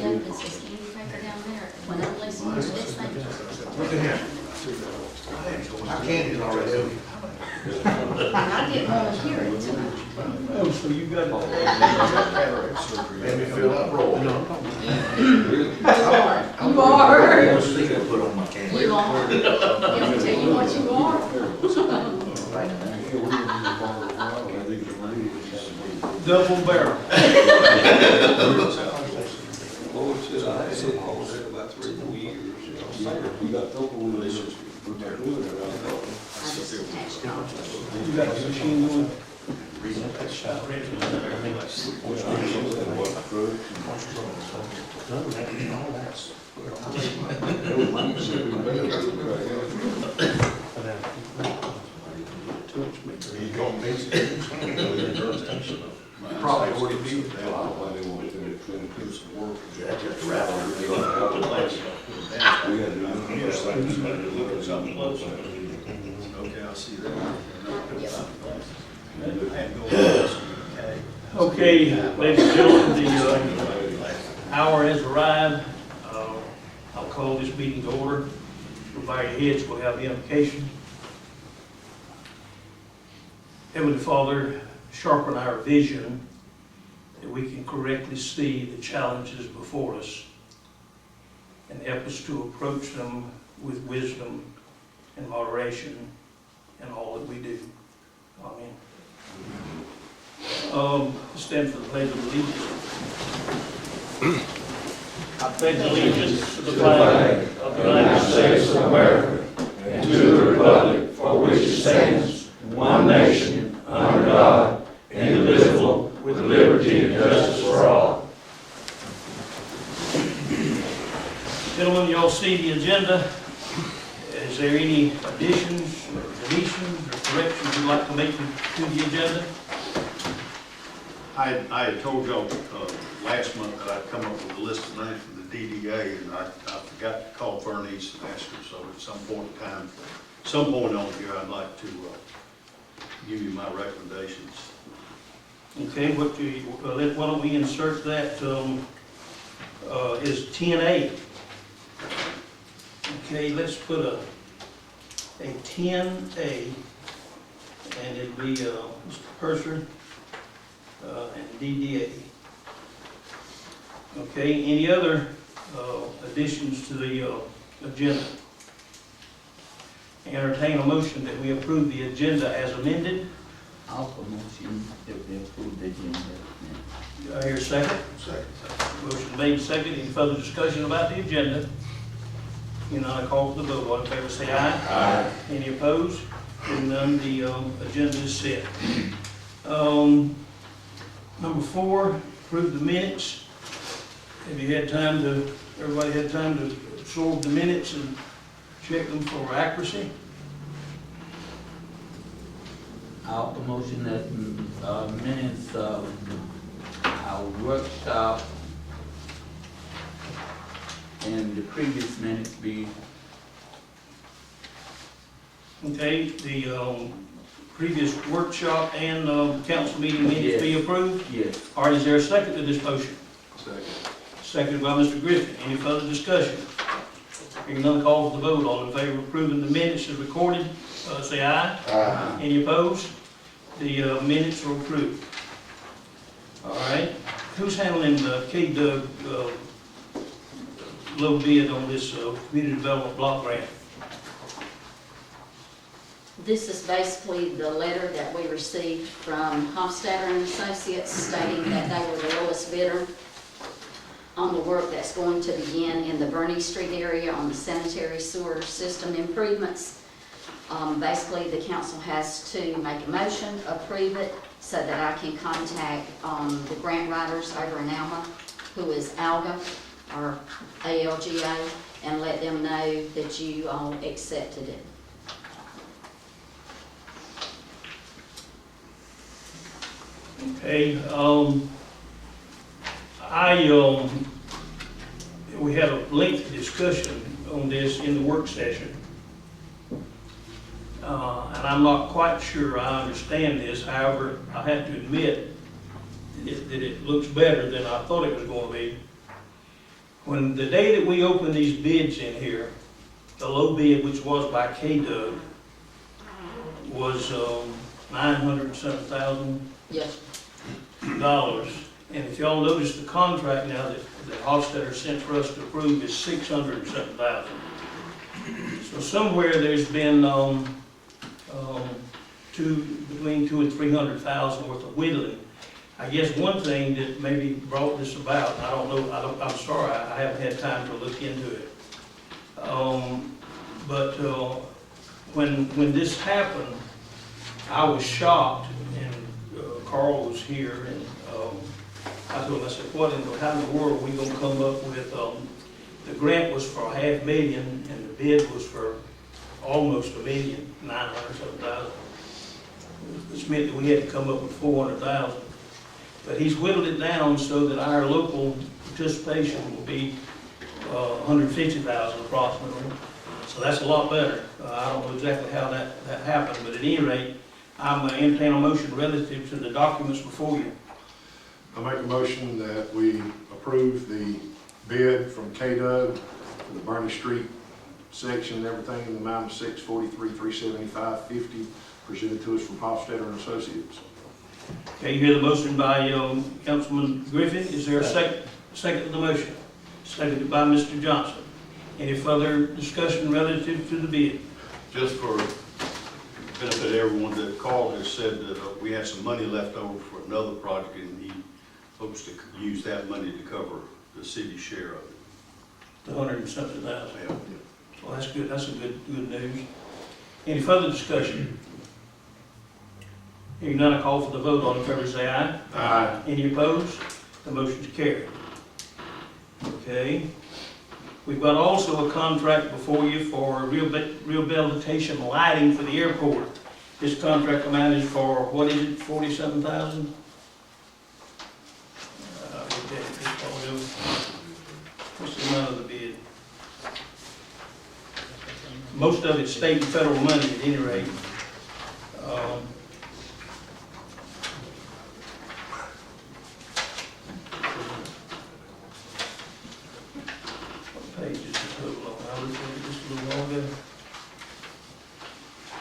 Davis is Candy Baker down there. When I'm listening to this thing. Look at here. Our candy's already over. And I didn't want to hear it tonight. Oh, so you got Made me feel like roll. You are. I was thinking to put on my candy. You are. He'll tell you what you are. double barrel. Lord said I had it about 3 or 4 years. You got trouble with this, what they're doing I it, just attached it all. You got the machine going. Probably already did. I don't know why they want to do some work. That's just a rattle. We had to do Okay, I see that. Okay, ladies and gentlemen, the hour has arrived. I'll call this meeting to order. Bow your heads, we'll have the invocation. Heavenly Father, sharpen our vision that we can correctly see the challenges before us and help us to approach them with wisdom and moderation in all that we do. Amen. Stand for the pledge of allegiance. I pledge allegiance to the flag of the United States of America and to the republic for which it stands, one nation, under God, indivisible, with liberty and justice for all. Gentlemen, you all see the agenda. Is there any additions, or deletions, or corrections you'd like to make to the agenda? I had told y'all last month that I'd come up with a list of names for the DDA, and I forgot to call Bernice and ask her, so at some point in time, some point on here, I'd like to give you my recommendations. Okay, why don't we insert that as 10A. Okay, let's put a 10A, and it'll be Mr. Purser and DDA. Okay, any other additions to the agenda? Entertain a motion that we approve the agenda as amended. I'll motion that we approve the agenda. Do I hear a second? Second. Motion made, second. Any further discussion about the agenda? Hearing none, I call for the vote. All in favor say aye. Aye. Any opposed? Hearing none, the agenda is set. Number 4, approve the minutes. Have you had time to, everybody had time to absorb the minutes and check them for accuracy? I'll motion that minutes of our workshop and the previous minutes be. Okay, the previous workshop and council meeting minutes be approved? Yes. All right, is there a second to this motion? Second. Seconded by Mr. Griffin. Any further discussion? Hearing none, call for the vote. All in favor of approving the minutes as recorded, say aye. Aye. Any opposed? The minutes are approved. All right. Who's handling the K-Dub low bid on this community development block grant? This is basically the letter that we received from Hofstadter and Associates stating that they were the lowest bidder on the work that's going to begin in the Bernice Street area on the sanitary sewer system improvements. Basically, the council has to make a motion, approve it, so that I can contact the grant writers over in Alma, who is ALGA, or ALGA, and let them know that you all accepted it. Okay, we had a lengthy discussion on this in the work session. And I'm not quite sure I understand this. However, I have to admit that it looks better than I thought it was going to be. When the day that we opened these bids in here, the low bid, which was by KDOT, was $907,000. Yes. And if y'all notice the contract now that Hofstadter sent for us to approve is $607,000. So somewhere there's been between $200,000 and $300,000 worth of whittling. I guess one thing that maybe brought this about, I don't know, I'm sorry, I haven't had time to look into it. But when this happened, I was shocked, and Carl was here, and I told him, I said, how in the world are we gonna come up with, the grant was for $500,000, and the bid was for almost $1,907,000. Which meant that we had to come up with $400,000. But he's whittled it down so that our local participation will be $150,000 approximately. So that's a lot better. I don't know exactly how that happened, but at any rate, I'm entertaining a motion relative to the documents before you. I make a motion that we approve the bid from KDOT for the Bernie Street section and everything in the amount of $643,375.50 presented to us from Hofstadter and Associates. Okay, you hear the motion by Councilman Griffin. Is there a second? Second to the motion. Seconded by Mr. Johnson. Any further discussion relative to the bid? Just for benefit of everyone, that Carl has said that we had some money left over for another project, and he hopes to use that money to cover the city's share of it. The $170,000. Yeah. Well, that's good. That's a good news. Any further discussion? Hearing none, I call for the vote. All in favor say aye. Aye. Any opposed? The motion's carried. Okay. We've got also a contract before you for rehabilitation lighting for the airport. This contract amount is for, what is it, $47,000? What's the amount of the bid? Most of it's state and federal money at any rate. What page is the total on? I looked at it just a little while ago.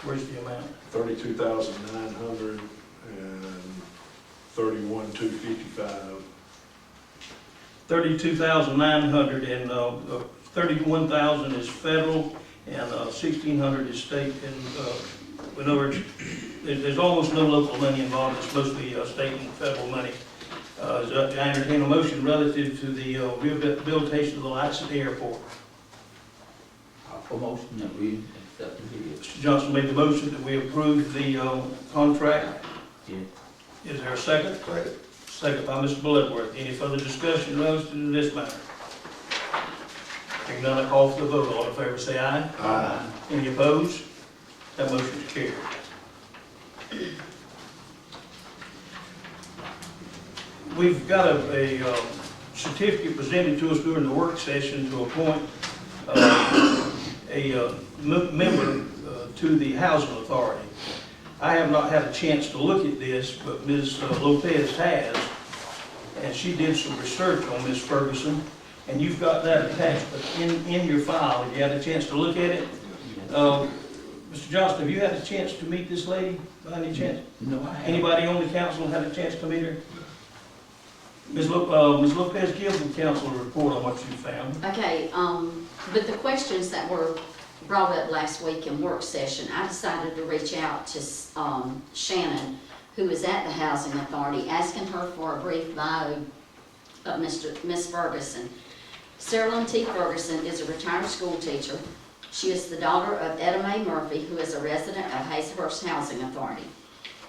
Where's the amount? $32,931,255. 32,900 and 31,000 is federal and 1,600 is state. And in other words, there's almost no local money involved. It's mostly state and federal money. I entertain a motion relative to the rehabilitation of the lights at the airport. A motion that we accept the bid. Mr. Johnson made the motion that we approve the contract. Yes. Is there a second? Second. Second by Mr. Bloodworth. Any further discussion relative to this matter? Hearing none, I call for the vote. All in favor say aye. Aye. Any opposed? That motion is carried. We've got a certificate presented to us during the work session to appoint a member to the Housing Authority. I have not had a chance to look at this, but Ms. Lopez has, and she did some research on Ms. Ferguson, and you've got that attached in your file. Have you had a chance to look at it? Mr. Johnston, have you had a chance to meet this lady by any chance? No, I haven't. Anybody on the council had a chance to meet her? Ms. Lopez, give the council a report on what you found. Okay, but the questions that were brought up last week in work session, I decided to reach out to Shannon, who is at the Housing Authority, asking her for a brief bio of Miss Ferguson. Sarah Lynn T. Ferguson is a retired school teacher. She is the daughter of Etta Mae Murphy, who is a resident of Hazlehurst Housing Authority.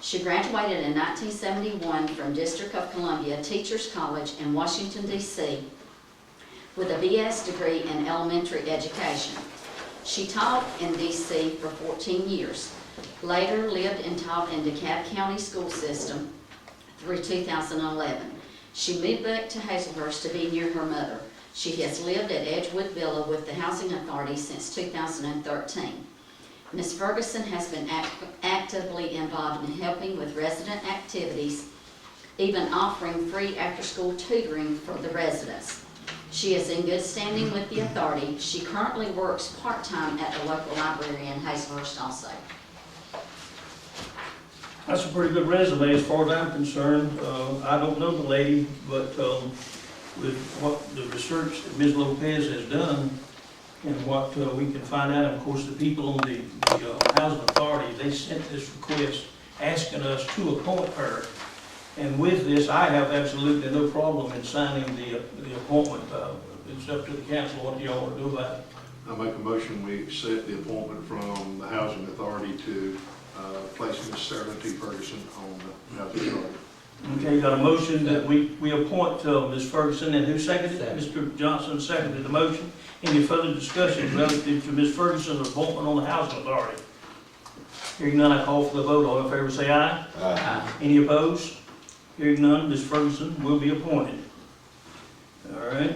She graduated in 1971 from District of Columbia Teachers College in Washington, D.C. with a BS degree in elementary education. She taught in D.C. for 14 years, later lived and taught in DeKalb County School System through 2011. She moved back to Hazlehurst to be near her mother. She has lived at Edgewood Villa with the Housing Authority since 2013. Ms. Ferguson has been actively involved in helping with resident activities, even offering free after-school tutoring for the residents. She is in good standing with the authority. She currently works part-time at the local library in Hazlehurst also. That's a pretty good resume as far as I'm concerned. I don't know the lady, but with what the research that Ms. Lopez has done and what we can find out, and of course, the people on the Housing Authority, they sent this request asking us to appoint her. And with this, I have absolutely no problem in signing the appointment. It's up to the council what y'all want to do about it. I make a motion, we accept the appointment from the Housing Authority to place Ms. Sarah T. Ferguson on the Housing Authority. Okay, got a motion that we appoint Ms. Ferguson, and who seconded it? Mr. Johnson seconded the motion. Any further discussion relative to Ms. Ferguson's appointment on the Housing Authority? Hearing none, I call for the vote. All in favor say aye. Aye. Any opposed? Hearing none, Ms. Ferguson will be appointed. All right.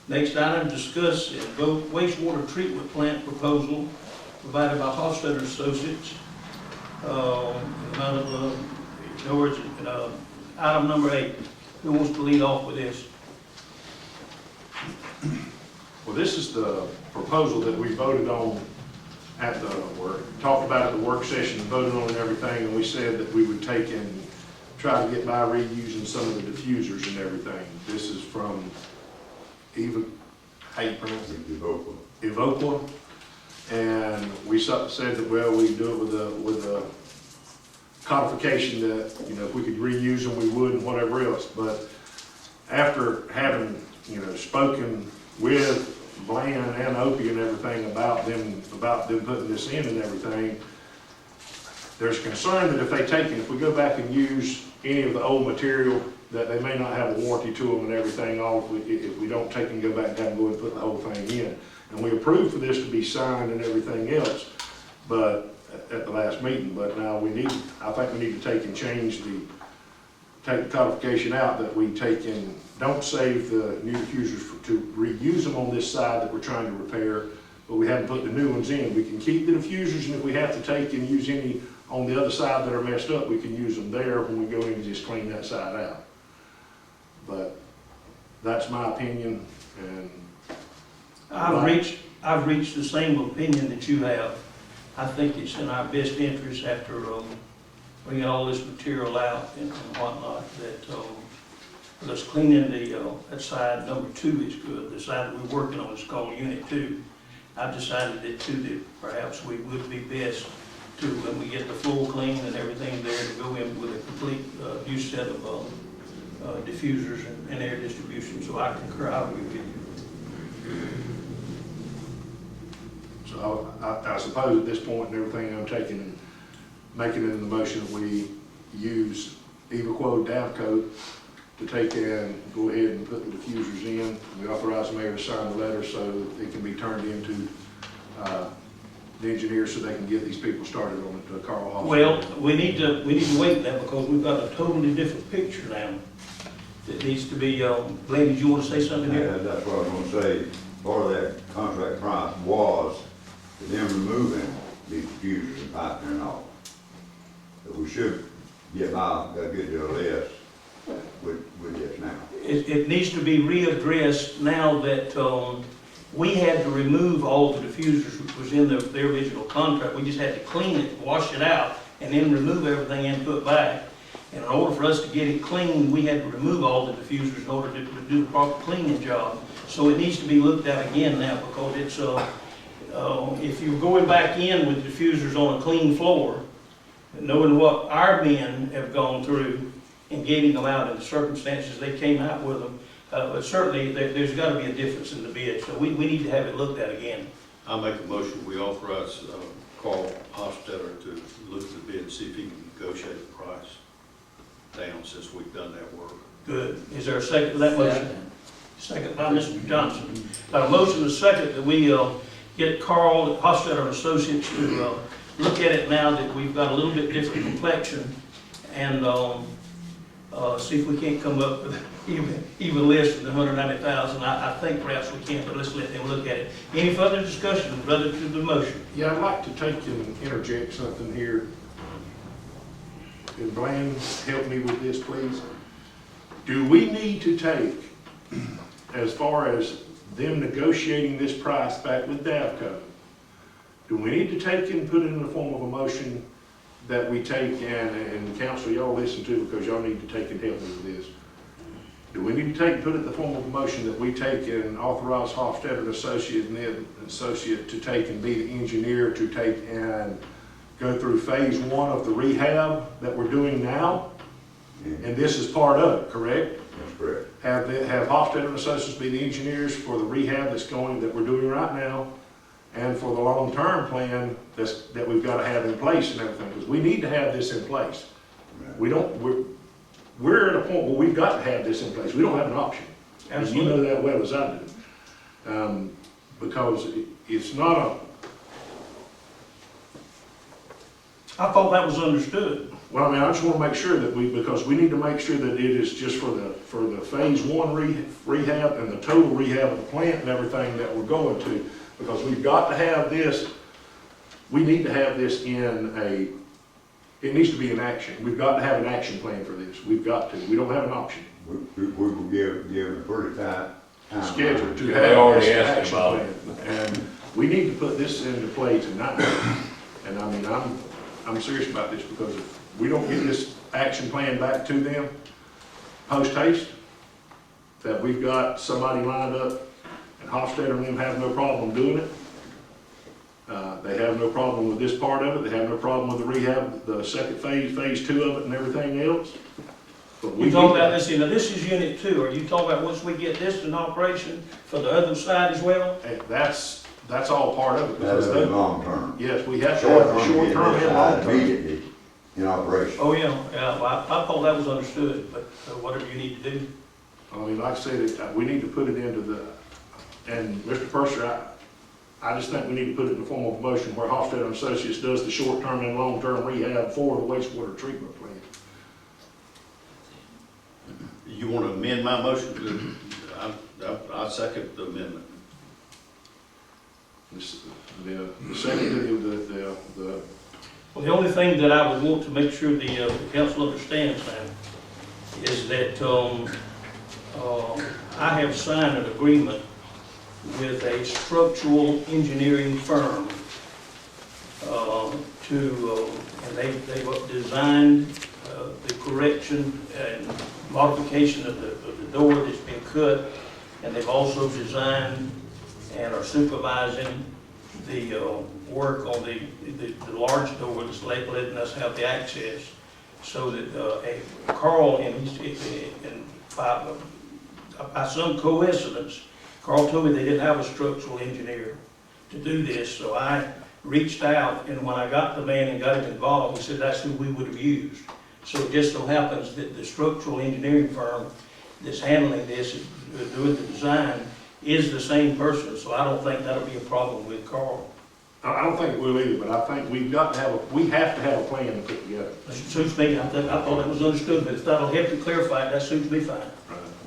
Next item, discuss and vote wastewater treatment plant proposal provided by Hofstadter Associates. In other words, item number 8. Who wants to lead off with this? Well, this is the proposal that we voted on at the work, talked about at the work session, and voted on and everything, and we said that we would take and try to get by reusing some of the diffusers and everything. This is from Evoqua. And we said that, well, we do it with a codification that, you know, if we could reuse them, we would, and whatever else. But after having, you know, spoken with Bland and Opie and everything about them putting this in and everything, there's concern that if we go back and use any of the old material, that they may not have a warranty to them and everything, if we don't take and go back down and go and put the whole thing in. And we approved for this to be signed and everything else, but at the last meeting, but now I think we need to take and take the codification out, that we take and don't save the new diffusers to reuse them on this side that we're trying to repair, but we haven't put the new ones in. We can keep the diffusers, and if we have to take and use any on the other side that are messed up, we can use them there when we go in and just clean that side out. But that's my opinion, and I've reached the same opinion that you have. I think it's in our best interest after bringing all this material out and whatnot, that us cleaning that side number 2 is good. The side that we're working on is called Unit 2. I've decided that perhaps we would be best to, when we get the floor clean and everything there, to go in with a complete new set of diffusers and air distribution. So I concur, I agree with you. so I suppose at this point and everything, I'm taking and making it in the motion that we use Evoqua Davco to take and go ahead and put the diffusers in. We authorize the mayor to sign the letter so that it can be turned into the engineers so they can get these people started on it, Carl Hoffman. Well, we need to wait that, because we've got a totally different picture now that needs to be, Glenn, did you want to say something here? Yeah, that's what I was gonna say. Part of that contract price was them removing these diffusers and piping and all. But we should get by, got a good deal less with this now. It needs to be readdressed now that we had to remove all the diffusers, which was in the original contract. We just had to clean it, wash it out, and then remove everything and put back. And in order for us to get it clean, we had to remove all the diffusers in order to do the proper cleaning job. So it needs to be looked at again now, because it's, if you're going back in with diffusers on a clean floor, knowing what our men have gone through and getting them out in the circumstances they came out with them, but certainly there's got to be a difference in the bid. So we need to have it looked at again. I'll make a motion, we authorize Carl Hofstadter to look at the bid and see if he can negotiate the price down, since we've done that work. Good. Is there a second to that motion? Second by Mr. Johnson. Got a motion and a second that we get Carl Hofstadter Associates to look at it now that we've got a little bit different complexion, and see if we can't come up with even less than the $190,000. I think perhaps we can, but let's let them look at it. Any further discussion relative to the motion? Yeah, I'd like to take and interject something here. Can Bland help me with this, please? Do we need to take as far as them negotiating this price back with Davco, do we need to take and put it in the form of a motion that we take and council, y'all listen to, because y'all need to take and help me with this. Do we need to take and put it in the form of a motion that we take and authorize Hofstadter and Associate to take and be the engineer to take and go through phase 1 of the rehab that we're doing now? And this is part of it, correct? That's correct. Have Hofstadter and Associates be the engineers for the rehab that we're doing right now, and for the long-term plan that we've got to have in place and everything, because we need to have this in place. We're at a point where we've got to have this in place. We don't have an option. And you know that well as I do. Because it's not I thought that was understood. well, I mean, I just want to make sure that because we need to make sure that it is just for the phase 1 rehab and the total rehab of the plant and everything that we're going to, because we've got to have this, we need to have this it needs to be in action. We've got to have an action plan for this. We've got to. We don't have an option. We will give a pretty tight timeline. Schedule to They have already this asked action about plan. And we need to put this into play tonight. And I mean, I'm serious about this, because if we don't get this action plan back to them post haste, that we've got somebody lined up, and Hofstadter and them have no problem doing it. They have no problem with this part of it. They have no problem with the rehab, the second phase 2 of it and everything else. But we You talking about this, this is unit 2, are you talking about once we get this in operation for the other side as well? That's all part of it. That is long term. Yes, we have to have the short term and long term. Immediately in operation. Oh, yeah, well, I thought that was understood, but whatever you need to do. I mean, like I said, we need to put it into and Mr. Purser, I just think we need to put it in the form of a motion where Hofstadter and Associates does the short-term and long-term rehab for the wastewater treatment plant. You want to amend my motion to, I second the amendment. The second, Well, the only thing that I would want to make sure the council understands now is that I have signed an agreement with a structural engineering firm and they've designed the correction and modification of the door that's been cut, and they've also designed and are supervising the work on the large door that's letting us have the access, so that Carl and by some coincidence, Carl told me they didn't have a structural engineer to do this, so I reached out, and when I got the man and got him involved, he said that's who we would have used. So it just so happens that the structural engineering firm that's handling this, doing the design, is the same person, so I don't think that'll be a problem with Carl. I don't think it will either, but I think we have to have a plan to put together. That suits me, I thought that was understood, but if that'll help you clarify it, that suits me fine.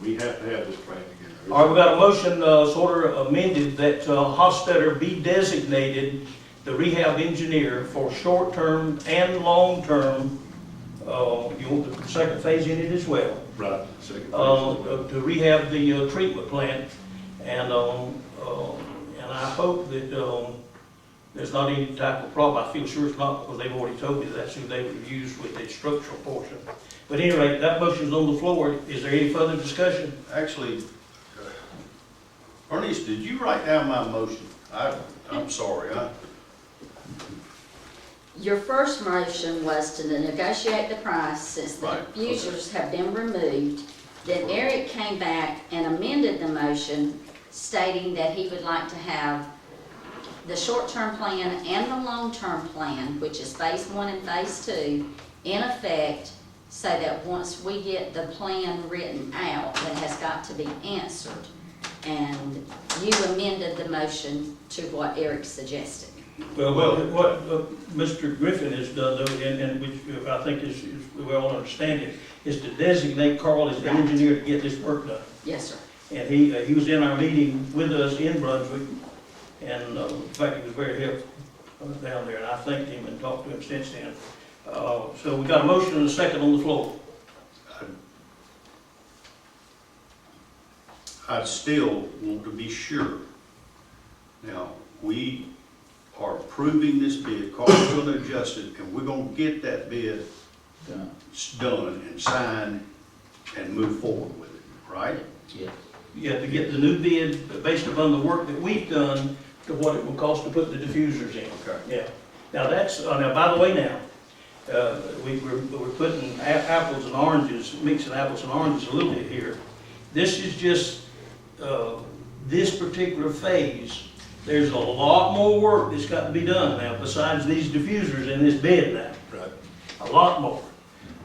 We have to have this plan together. All right, we got a motion sort of amended that Hofstadter be designated the rehab engineer for short-term and long-term, you want the second phase in it as well, Right. Second phase. to rehab the treatment plant. And I hope that there's not any type of problem. I feel sure it's not, because they've already told me that's who they would use with the structural portion. But anyway, that motion's on the floor. Is there any further discussion? Actually, Bernice, did you write down my motion? I'm sorry, Your first motion was to negotiate the price since the Right, diffusers have been removed. Then Eric came back and amended the motion, stating that he would like to have the short-term plan and the long-term plan, which is phase 1 and phase 2, in effect, so that once we get the plan written out, that has got to be answered. And you amended the motion to what Eric suggested. Well, what Mr. Griffin has done, though, and which I think is we all understand it, is to designate Carl as the engineer to get this work done. Yes, sir. And he was in our meeting with us in Brunswick, and in fact, he was very helpful down there, and I thanked him and talked to him since then. So we got a motion and a second on the floor. I still want to be sure. Now, we are approving this bid, Carl's gonna adjust it, and we're gonna get that bid Done. done and signed and move forward with it, right? Yeah. You have to get the new bid based upon the work that we've done to what it will cost to put the diffusers in. Okay. Yeah. Now that's, now by the way now, we're putting apples and oranges, mixing apples and oranges a little bit here. This is just, this particular phase. There's a lot more work that's got to be done now besides these diffusers in this bed now. Right. A lot more.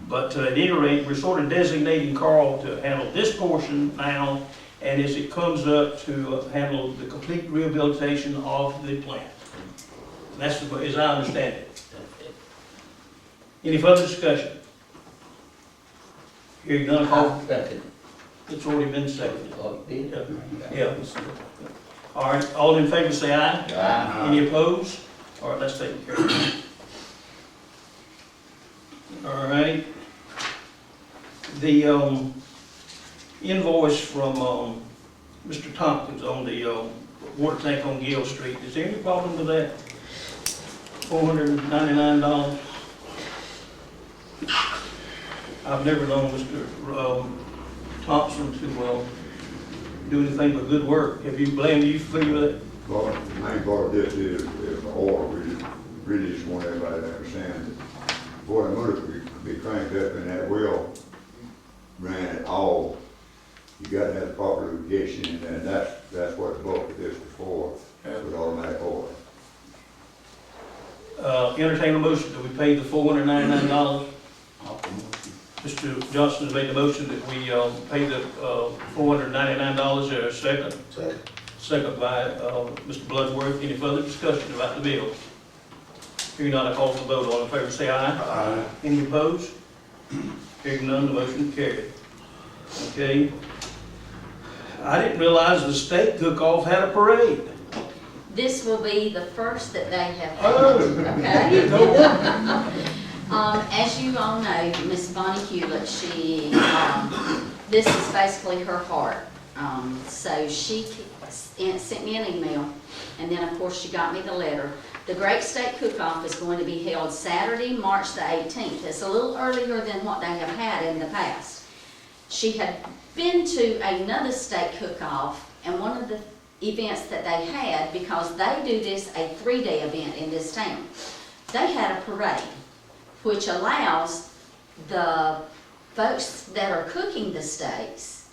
But at any rate, we're sort of designating Carl to handle this portion now, and as it comes up to handle the complete rehabilitation of the plant. And that's as I understand it. Any further discussion? Hearing none, call. Second. It's already been seconded. Oh, you did? Yeah. All right, all in favor say aye. Aye. Any opposed? All right, let's take care of it. All right. The invoice from Mr. Tompkins on the water tank on Gill Street, is there any problem with that? $499. I've never known Mr. Thompson to do anything but good work. Have you, Bland, are you familiar with it? Well, the main part of this is the oil. We really just want everybody to understand that before the motor could be cranked up and that wheel ran at all, you gotta have the proper lubrication, and that's what the bulk of this is for, with automatic oil. Entertain a motion that we pay the $499. Mr. Johnson has made the motion that we pay the $499. There a second? Second. Second by Mr. Bloodworth. Any further discussion about the bill? Hearing none, I call for the vote. All in favor say aye. Aye. Any opposed? Hearing none, the motion carried. Okay. I didn't realize the state cook-off had a parade. This will be the first that they have had, Oh. okay? As you all know, Miss Bonnie Hewlett, she, this is basically her heart. So she sent me an email, and then of course she got me the letter. The Great State Cook-Off is going to be held Saturday, March the 18th. It's a little earlier than what they have had in the past. She had been to another state cook-off, and one of the events that they had, because they do this a 3-day event in this town, they had a parade, which allows the folks that are cooking the steaks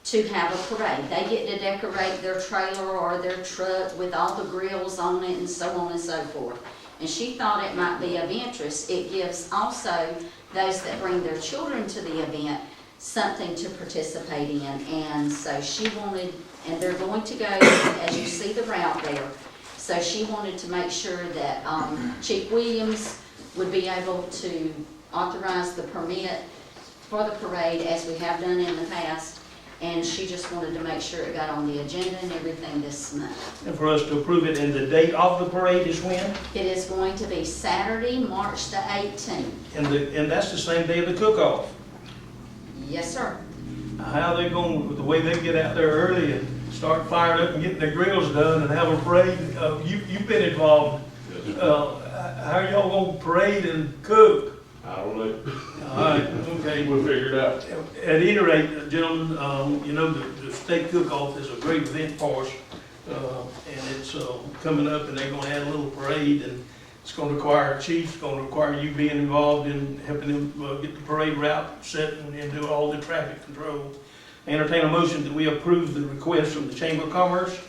to have a parade. They get to decorate their trailer or their truck with all the grills on it and so on and so forth. And she thought it might be of interest. It gives also those that bring their children to the event something to participate in. And so she wanted, and they're going to go, as you see the route there, so she wanted to make sure that Chief Williams would be able to authorize the permit for the parade as we have done in the past. And she just wanted to make sure it got on the agenda and everything this month. And for us to approve it, and the date of the parade is when? It is going to be Saturday, March the 18th. And that's the same day of the cook-off. Yes, sir. How they going, with the way they get out there early and start firing up and getting their grills done and have a parade? You've been involved. How are y'all gonna parade and cook? I don't know. All right, okay. We'll figure it out. At any rate, gentlemen, you know, the state cook-off is a great event for us. And it's coming up, and they're gonna have a little parade, and it's gonna require, Chief's gonna require you being involved in helping them get the parade route set and do all the traffic control. Entertain a motion that we approve the request from the Chamber of Commerce.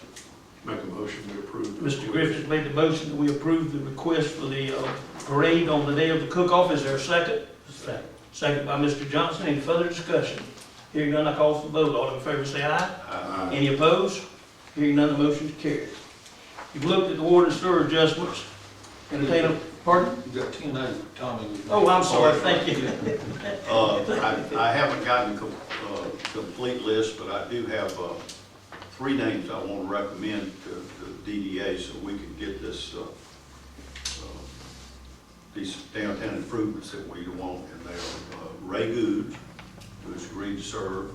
Make a motion to approve. Mr. Griffiths made the motion that we approve the request for the parade on the day of the cook-off. Is there a second? Second. Second by Mr. Johnson. Any further discussion? Hearing none, I call for the vote. All in favor say aye. Aye. Any opposed? Hearing none, the motion is carried. You've looked at the water and sewer adjustments. Entertain a, pardon? You got 10A, Tommy. Oh, I'm sorry, thank you. I haven't gotten complete list, but I do have 3 names I want to recommend to the DDA so we can get this, these downtown improvements that we want. And they're Ray Good, who's agreed to serve,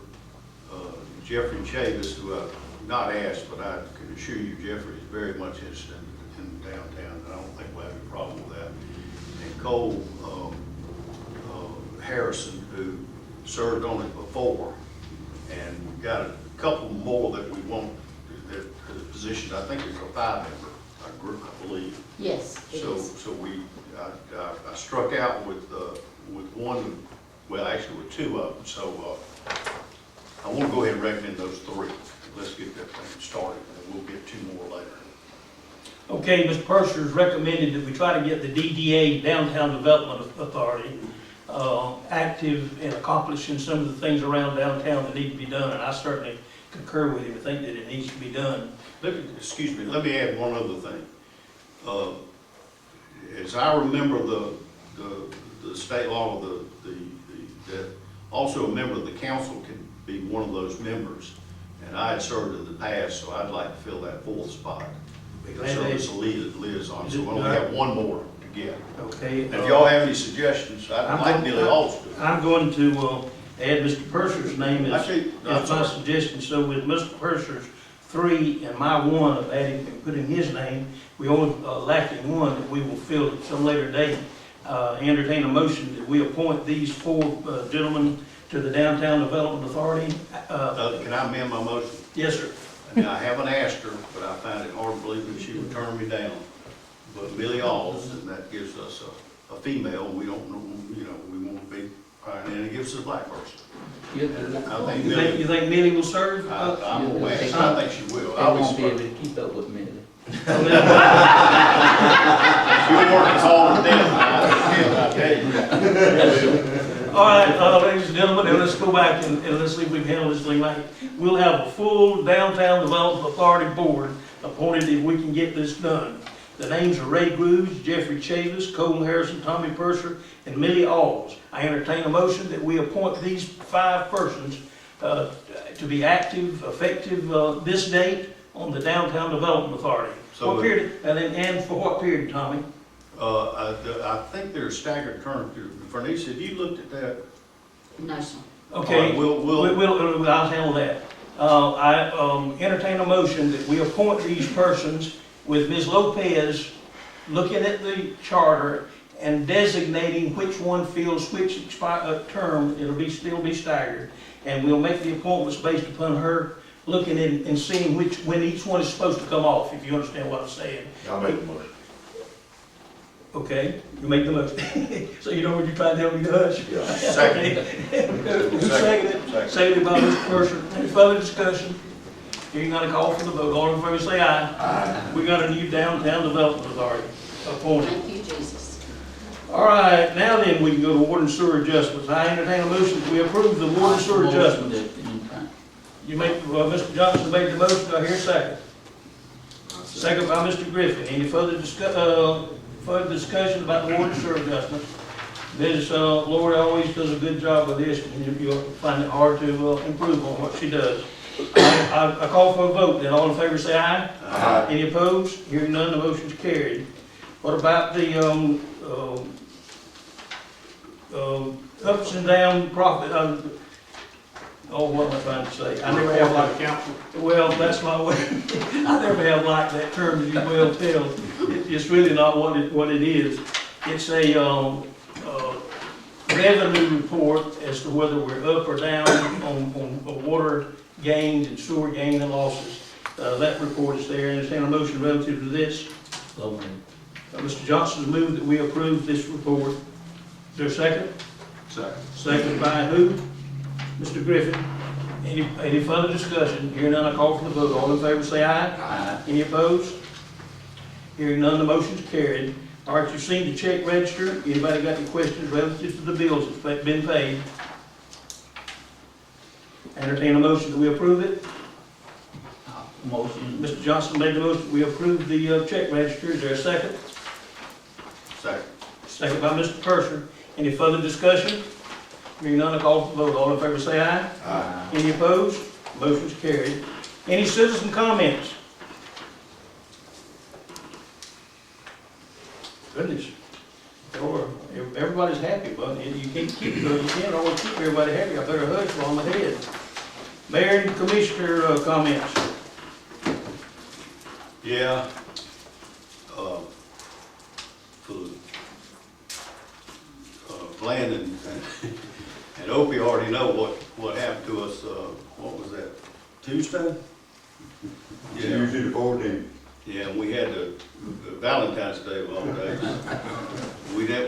Jeffrey Chavis, who I've not asked, but I can assure you Jeffrey is very much interested in downtown, and I don't think we'll have any problem with that. And Cole Harrison, who served on it before, and we've got a couple more that we want, that positioned, I think it's a 5-member group, I believe. Yes, it So, is. so I struck out with one, well, actually with 2 of them, so, I want to go ahead and recommend those 3. Let's get that thing started, and we'll get 2 more later. Okay, Mr. Purser has recommended that we try to get the DDA, Downtown Development Authority, active in accomplishing some of the things around downtown that need to be done, and I certainly concur with him. I think that it needs to be done. Excuse me, let me add one other thing. As I remember the state law, that also a member of the council can be one of those members, and I had served in the past, so I'd like to fill that 4th spot. Serve as a liaison, so we only have 1 more to get. Okay. And if y'all have any suggestions, I'd like Billy Halls to. I'm going to add Mr. Purser's name as Actually, as my suggestion. So with Mr. Purser's 3 and my 1 of adding and putting his name, we only lacking 1 that we will fill at some later date. Entertain a motion that we appoint these 4 gentlemen to the Downtown Development Authority. Can I amend my motion? Yes, sir. Now, I haven't asked her, but I find it hard to believe that she would turn me down. But Millie Alls, and that gives us a female, we don't know, we won't be, and it gives us a black person. I think Millie, You think Millie will serve? I'm aware, I think she will. They won't be able to keep up with me. She'll work as hard as I All right, ladies and gentlemen, now let's go back and let's see if we can handle this thing right. We'll have a full Downtown Development Authority Board appointed if we can get this done. The names are Ray Grooves, Jeffrey Chavis, Cole Harrison, Tommy Purser, and Millie Alls. I entertain a motion that we appoint these 5 persons to be active, effective this date on the Downtown Development Authority. So What period, and for what period, Tommy? I think they're staggered terms. Bernice, have you looked at that? No, sir. Okay, All right, I'll handle that. I entertain a motion that we appoint these persons with Ms. Lopez looking at the charter and designating which one fills which term. It'll still be staggered. And we'll make the appointments based upon her looking in and seeing when each one is supposed to come off, if you understand what I'm saying. I'll make the motion. Okay, you make the motion. So you know what you're trying to tell me to hush? Yeah. Second. Who seconded it? Seconded by Mr. Purser. Any further discussion? Hearing none, call for the vote. All in favor say aye. Aye. We got a new Downtown Development Authority appointed. Thank you, Jesus. All right, now then, we can go to water and sewer adjustments. I entertain a motion that we approve the water and sewer adjustments. You make, Mr. Johnson made the motion. Do I hear a second? Second by Mr. Griffin. Any further discussion about the water and sewer adjustments? Ms. Lord always does a good job with this, and you'll find it hard to improve on what she does. I call for a vote, then all in favor say aye. Aye. Any opposed? Hearing none, the motion's carried. What about the ups and down profit? What am I trying to say? I never have like council. well, that's my way. I never have liked that term, as you well tell. It's really not what it is. It's a revenue report as to whether we're up or down on water gains and sewer gain and losses. That report is there, and entertain a motion relative to this. Mr. Johnson's moved that we approve this report. Is there a second? Second. Second by who? Mr. Griffin. Any further discussion? Hearing none, I call for the vote. All in favor say aye. Aye. Any opposed? Hearing none, the motion's carried. All right, you've seen the check register. Anybody got any questions relative to the bills that's been paid? Entertain a motion that we approve it. Motion. Mr. Johnson made the motion. We approve the check register. Is there a second? Second. Second by Mr. Purser. Any further discussion? Hearing none, I call for the vote. All in favor say aye. Aye. Any opposed? Motion's carried. Any citizen comments? Goodness. Or everybody's happy, but you can't always keep everybody happy. I better hush while I'm ahead. Mayor and Commissioner comments. Yeah. For Glenn and Opie already know what happened to us, what was that, Tuesday? Yeah, Tuesday the 14th. yeah, we had the Valentine's Day of all days.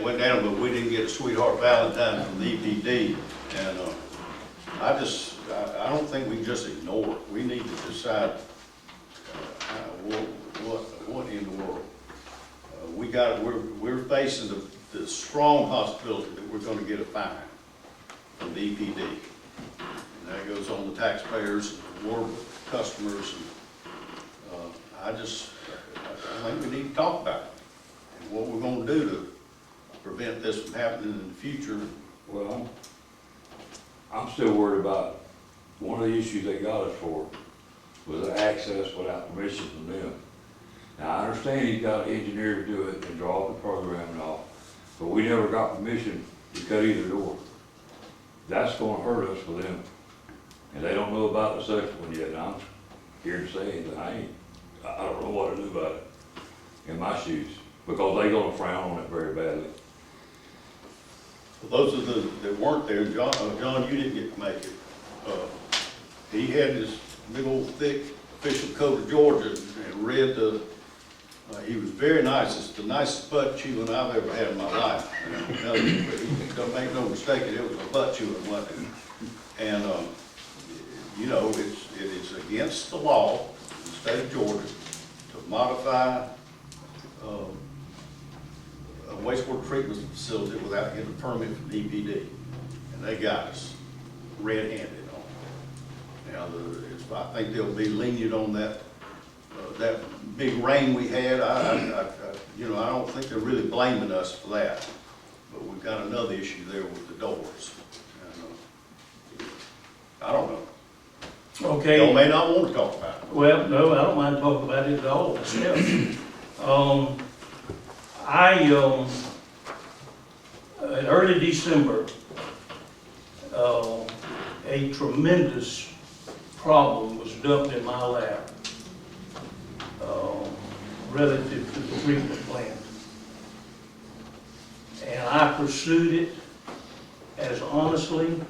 Went down, but we didn't get a Sweetheart Valentine from the EPD. And I don't think we can just ignore it. We need to decide what in the world. We're facing the strong possibility that we're gonna get a fine from the EPD. And that goes on the taxpayers, and war customers, and, I think we need to talk about it. And what we're gonna do to prevent this from happening in the future. Well, I'm still worried about, one of the issues they got us for was access without permission from them. Now, I understand he's got an engineer to do it and draw up the program and all, but we never got permission to cut either door. That's gonna hurt us for them. And they don't know about the second one yet, and I'm here to say that I don't know what to do about it in my shoes, because they gonna frown on it very badly. For those of that weren't there, John, you didn't get to make it. He had this big old thick official code of Georgia and read he was very nice. It's the nicest butt chewing I've ever had in my life. But don't make no mistake, it was a butt chewing, wasn't it? And, you know, it is against the law in the state of Georgia to modify a wastewater treatment facility without getting a permit from the EPD. And they got us red-handed on it. Now, I think they'll be lenient on that big rain we had. I don't think they're really blaming us for that. But we've got another issue there with the doors. And, I don't know. Okay. Y'all may not want to talk about it. Well, no, I don't mind talking about it at all myself. In early December, a tremendous problem was dumped in my lap relative to the treatment plant. And I pursued it as honestly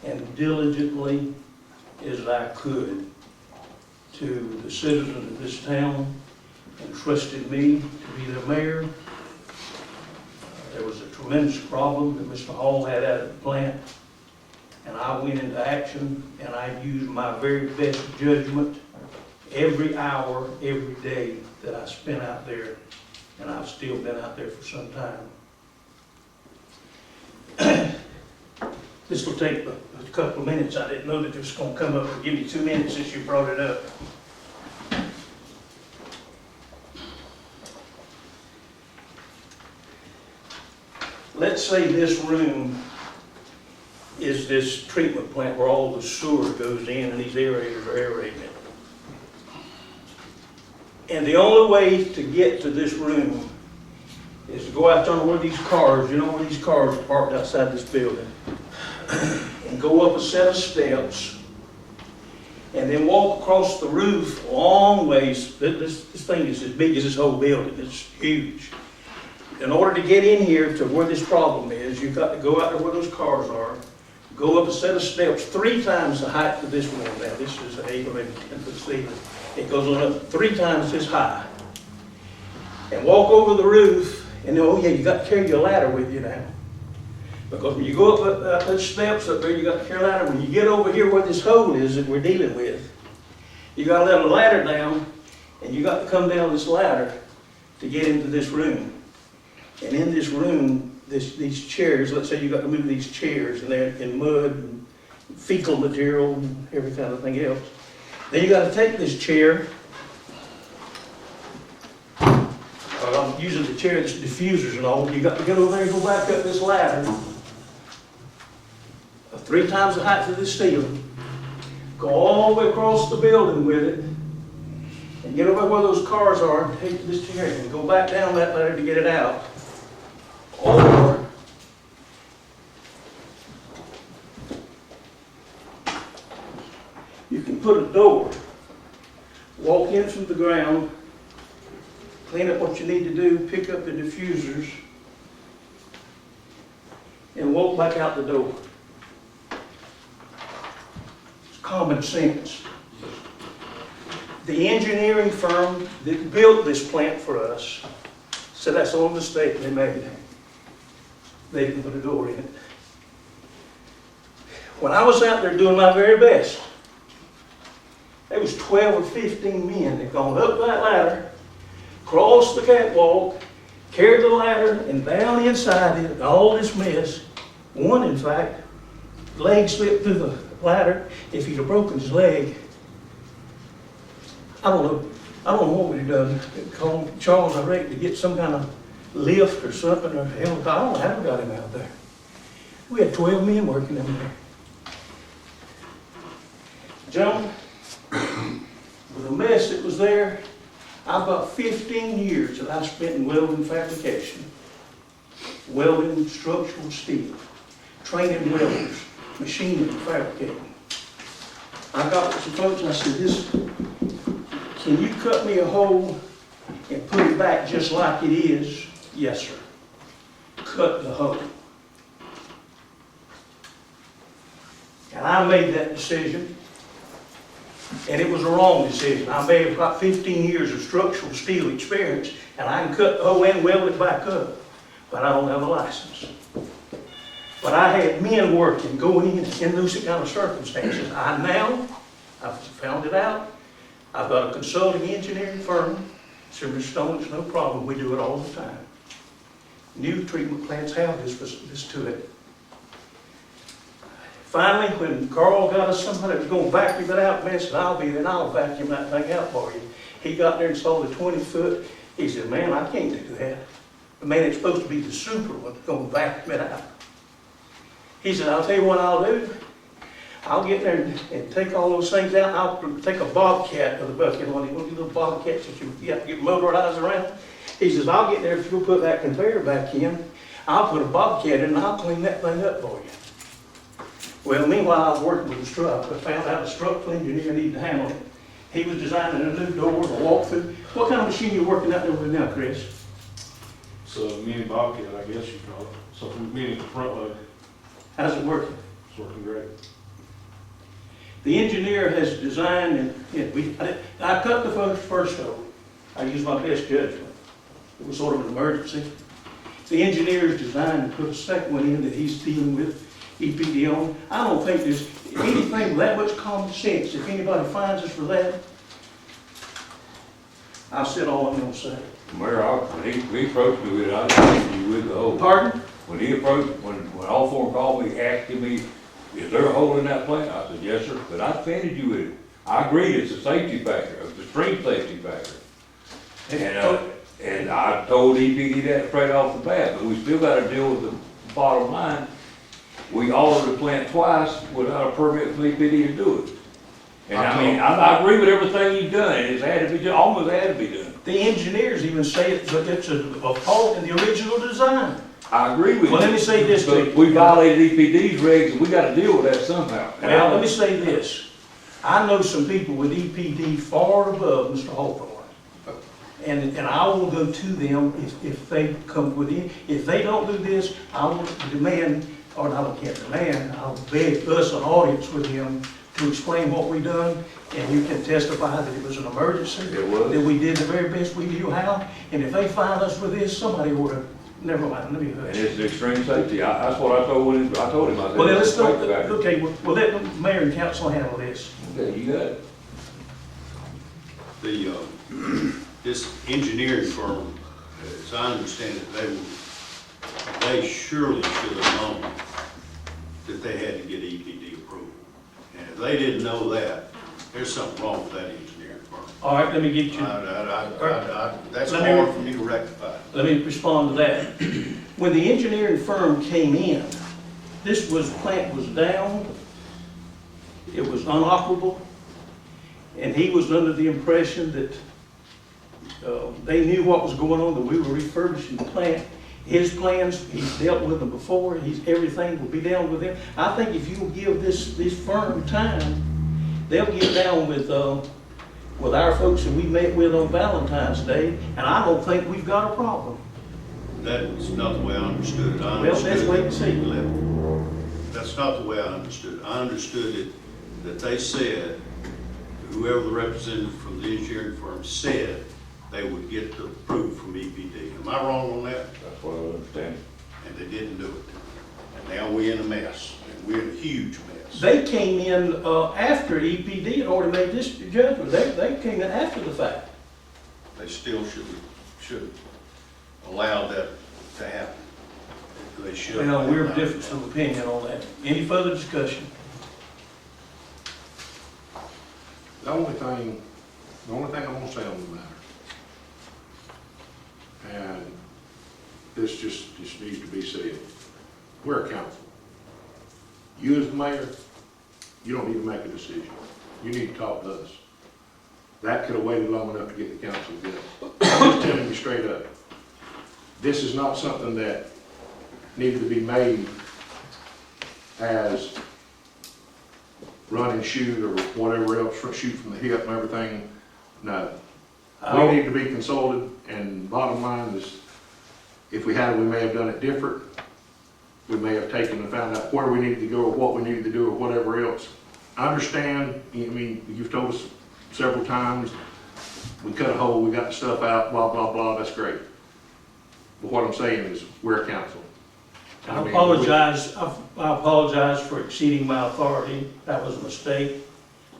and diligently as I could to the citizens of this town, entrusted me to be their mayor. There was a tremendous problem that Mr. Hall had out at the plant, and I went into action, and I used my very best judgment every hour, every day that I spent out there, and I've still been out there for some time. This will take a couple of minutes. I didn't know that this was going to come up. Give me 2 minutes since you brought it up. Let's say this room is this treatment plant where all the sewer goes in and these aerators are aerating it. And the only way to get to this room is to go out there on one of these cars, you know where these cars are parked outside this building, and go up a set of steps, and then walk across the roof a long ways. This thing is as big as this whole building. It's huge. In order to get in here to where this problem is, you've got to go out there where those cars are, go up a set of steps 3 times the height of this one. Now, this is 8 or maybe 10 foot ceiling. It goes on up 3 times this high. And walk over the roof, and oh yeah, you got to carry your ladder with you now. Because when you go up those steps up there, you got to carry a ladder. When you get over here where this hole is that we're dealing with, you got to let a ladder down, and you got to come down this ladder to get into this room. And in this room, these chairs, let's say you got to move these chairs, and they're in mud and fecal material and every kind of thing else. Then you got to take this chair. I'm using the chair that's diffusers and all. You got to get over there and go back up this ladder, 3 times the height of this ceiling. Go all the way across the building with it, and get over where those cars are and take this chair and go back down that ladder to get it out. Or You can put a door, walk in from the ground, clean up what you need to do, pick up the diffusers, and walk back out the door. It's common sense. The engineering firm that built this plant for us said that's the only mistake they made. They didn't put a door in it. When I was out there doing my very best, there was 12 or 15 men that gone up that ladder, crossed the catwalk, carried the ladder, and down inside it, all this mess. One, in fact, leg slipped through the ladder. If he'd have broken his leg, I don't know what we'd have done. Called Charles, I reckon, to get some kind of lift or something, or helicopter. I don't know how we got him out there. We had 12 men working in there. Gentlemen, with the mess that was there, I've got 15 years that I spent in welding fabrication, welding structural steel, training welders, machining and fabricating. I got with some folks and I said, can you cut me a hole and put it back just like it is? Yes, sir. Cut the hole. And I made that decision. And it was a wrong decision. I may have got 15 years of structural steel experience, and I can cut the hole and weld it back up, but I don't have a license. But I had men working, going in those kind of circumstances. I've found it out. I've got a consulting engineering firm. Said, Mr. Stone, it's no problem. We do it all the time. New treatment plants have this to it. Finally, when Carl got us somebody that was going to vacuum it out, man said, I'll be there and I'll vacuum that thing out for you. He got there and saw the 20-foot. He said, man, I can't do that. The man that's supposed to be the super one that's going to vacuum it out. He said, I'll tell you what I'll do. I'll get there and take all those things out. I'll take a bobcat with a bucket on it. One of these little bobcats that you have to get motorized around. He says, I'll get there if you'll put that conveyor back in. I'll put a bobcat in and I'll clean that thing up for you. Well, meanwhile, I was working with the struck. I found out a structural engineer needed to handle it. He was designing a new door, a walk-through. What kind of machine are you working out there with now, Chris? So mini bobcat, I guess you call it. So mini front load. How's it working? It's working great. The engineer has designed, I cut the first hole. I used my best judgment. It was sort of an emergency. The engineer has designed to put a second one in that he's dealing with EPD on. I don't think there's anything with that much common sense. If anybody finds us for that, I've said all I'm going to say. Mayor, when he approached me with it, I didn't think you with the hole. Pardon? When he approached, when all four called me, asking me, is there a hole in that plant? I said, yes, sir, but I defended you with it. I agreed it's a safety factor, it's a extreme safety factor. And I told EPD that straight off the bat, but we still gotta deal with the bottom line. We altered the plant twice without a permit from EPD to do it. And I mean, I agree with everything you've done, it's had to be done, almost had to be done. The engineers even say it's a fault in the original design. I agree with you. Well, let me say this to you. But we violated EPD's regs, and we gotta deal with that somehow. Well, let me say this. I know some people with EPD far above Mr. Hawthorne. And I will go to them if they come within. If they don't do this, I will demand, or I don't care demand, I'll beg us an audience with him to explain what we done, and you can testify that it was an emergency. It was. That we did the very best we knew how, and if they find us with this, somebody ought to, never mind, let me hush. And it's extreme safety, that's what I told him, I said. Well, then let's go. go, okay, well, let the mayor and council handle this. Okay, you got it. This engineering firm, as I understand it, they surely should have known that they had to get EPD approval. And if they didn't know that, there's something wrong with that engineering firm. All right, let me get you. That's Let me- hard for me to rectify. Let me respond to that. When the engineering firm came in, plant was down, it was unoperable, and he was under the impression that they knew what was going on, that we were refurbishing the plant. His plans, he's dealt with them before, everything will be down with him. I think if you will give this firm time, they'll get down with our folks that we met with on Valentine's Day, and I don't think we've got a problem. That's not the way I understood it. I Well, let's understood wait and see. That's not the way I understood it. I understood it that they said, whoever the representative from the engineering firm said, they would get the approval from EPD. Am I wrong on that? That's what I understand. And they didn't do it. And now we're in a mess, and we're in a huge mess. They came in after EPD had already made this judgment. They came in after the fact. They still should allow that to happen. They should. Well, we're allow of difference of opinion on that. Any further discussion? The only thing I'm gonna say on the matter, and this just needs to be said, we're a council. You as the mayor, you don't need to make a decision. You need to talk to us. That could have waited long enough to get the council together. I'm just telling you straight up. This is not something that needed to be made as run and shoot or whatever else, shoot from the hip and everything. No. We need to be consulted, and bottom line is, if we had, we may have done it different. We may have taken and found out where we needed to go or what we needed to do or whatever else. I understand, I mean, you've told us several times, we cut a hole, we got the stuff out, blah, blah, blah, that's great. But what I'm saying is, we're a council. I apologize for exceeding my authority. That was a mistake.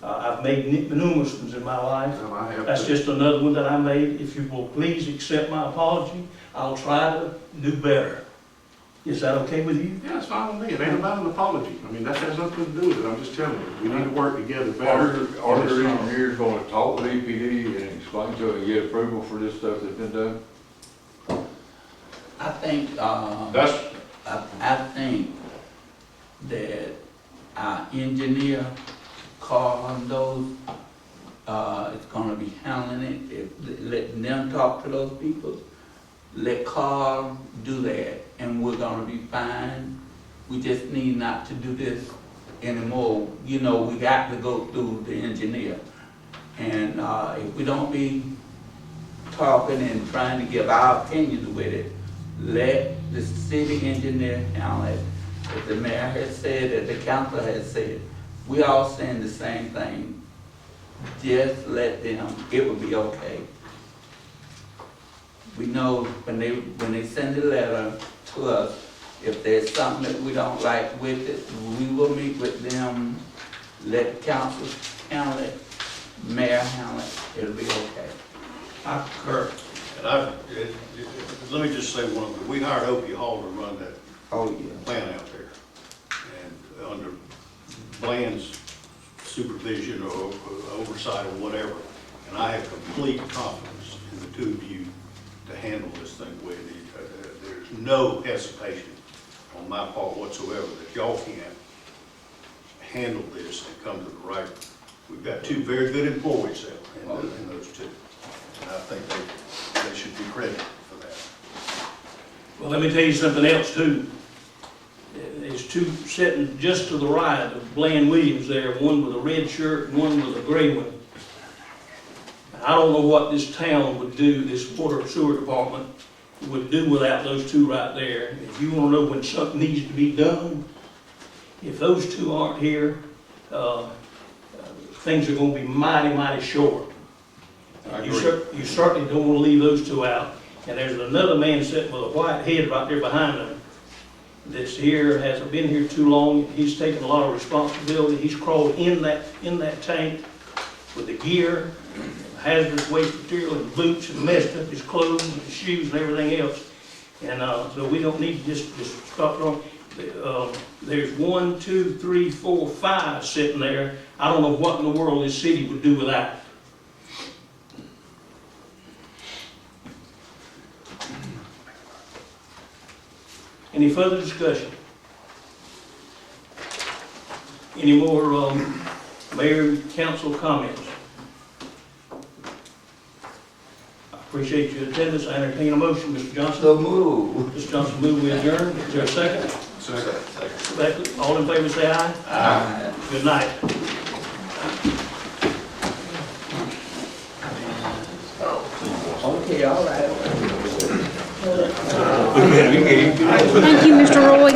I've made numerous ones in my life. I have That's to- just another one that I made. If you will please accept my apology, I'll try to do better. Is that okay with you? Yeah, it's fine with me. It ain't about an apology. I mean, that has nothing to do with it. I'm just telling you, we need to work together better. Are the engineers gonna talk with EPD and explain to it and get approval for this stuff that's been done? I think, That's, I think that our engineer, Carl, and those, is gonna be handling it, letting them talk to those people. Let Carl do that, and we're gonna be fine. We just need not to do this anymore. You know, we got to go through the engineer. And, if we don't be talking and trying to give our opinions with it, let the city engineer handle it. As the mayor has said, as the council has said, we all saying the same thing. Just let them, it will be okay. We know when they send a letter to us, if there's something that we don't like with it, we will meet with them, let the council handle it, mayor handle it, it'll be okay. I concur. And let me just say one thing. We hired Opie Hall to run that Oh, yeah. plant out there. And under Bland's supervision or oversight or whatever. And I have complete confidence in the two of you to handle this thing the way it needs. There's no hesitation on my part whatsoever that y'all can't handle this and come to the right. We've got two very good employees there in those two. And I think they should be credited for that. Well, let me tell you something else too. There's two sitting just to the right of Bland Williams there, one with a red shirt and one with a gray one. I don't know what this town would do, this water sewer department would do without those two right there. If you want to know when something needs to be done, if those two aren't here, things are going to be mighty, mighty short. You certainly don't want to leave those two out. And there's another man sitting with a white head right there behind him that's here, hasn't been here too long. He's taken a lot of responsibility. He's crawled in that tank with the gear, hazardous waste material, and boots, and messed up his clothes, and his shoes, and everything else. And so we don't need to just stop throwing. There's 1, 2, 3, 4, 5 sitting there. I don't know what in the world this city would do without. Any further discussion? Any more mayor and council comments? I appreciate your attendance. I entertain a motion, Mr. Johnson. So move. Mr. Johnson, move we adjourn. Is there a second? Second. Second. All in favor say aye. Aye. Good night. Okay, all right. Thank you, Mr. Roy.